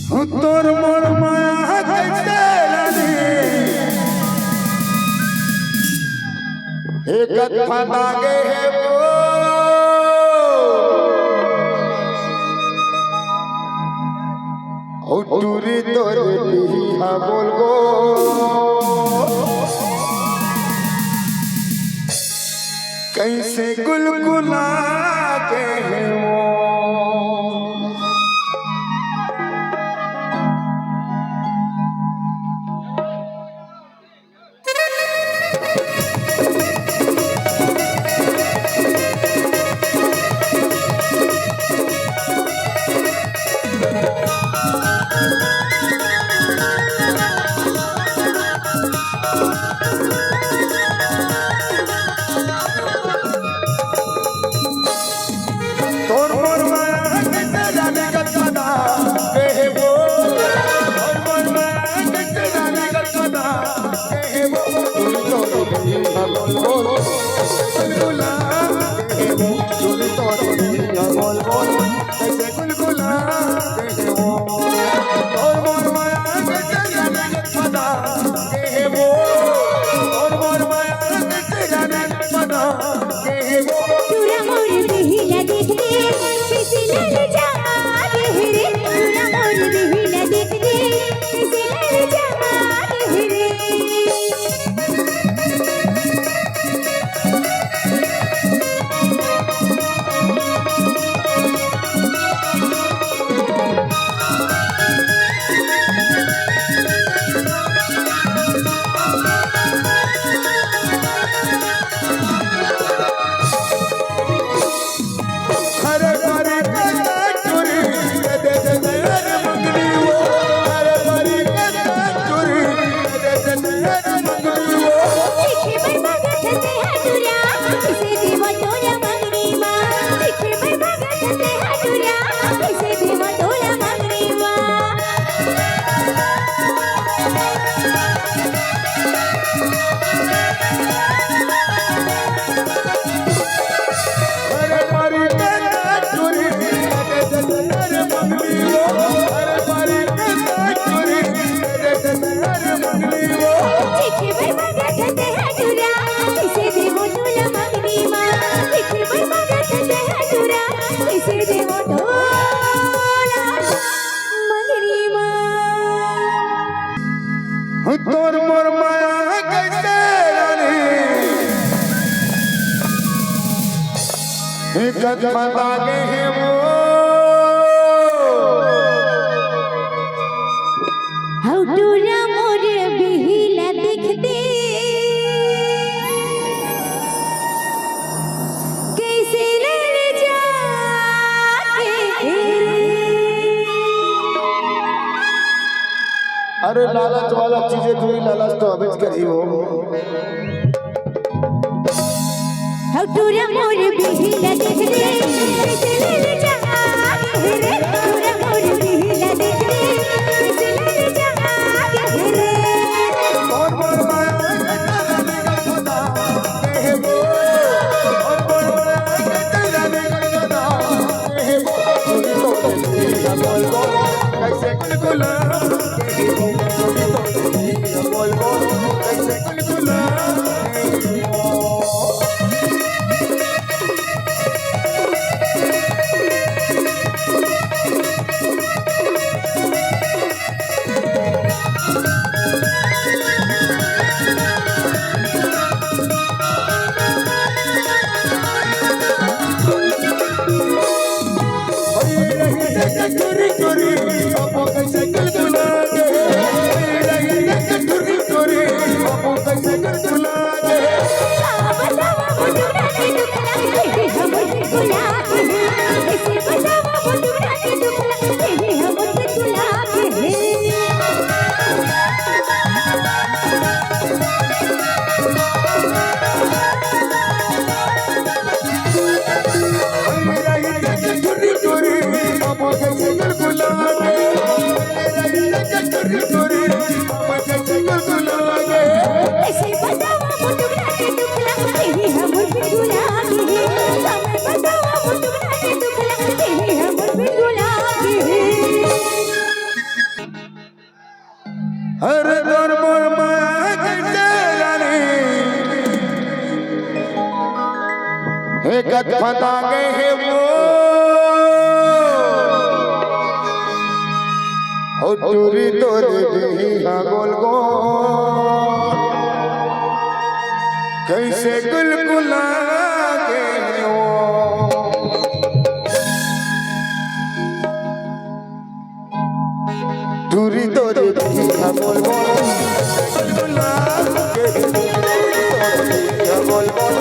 তোর মোর মায়া कैसे रानी एक कथा दागे है वो टूरी तोर बिहा बोल गो कैसे गुलगुला के है वो तोर मोर माया कैसे रानी एक कथा दागे है वो हौटूरा मोर बिहिला दिखते कैसे लड़ जाके अरे लालच वाला चीजें तू ही लालच तो अबेज करी हो हौटूरा मोर बिहिला दिखते कैसे लड़ जाके रे हौटूरा मोर बिहिला दिखते कैसे लड़ जाके रे और मोर माया कैसे रानी का खुदा है वो और मोर माया कैसे रानी का खुदा है वो तो तेरा बोल बोल कैसे गुलगुला बोल बोल कैसे गुलगुला चोरी चोरी बापू कैसे गुलगुला के चोरी चोरी बापू कैसे गुलगुला के बसावा बुटुरा ने दुखला हे हम गुला ऐसे बसावा बुटुरा ने दुखला हे हम गुला के चोरी चोरी बापू कैसे गुलगुला के हर दौर मोर माया कैसे जाने एक फता गए है वो हो टूरी तोरे भी गोल गोल कैसे गुलगुला गए हो टूरी तोरे भी गोल गोल गुलगुला के गोल गोल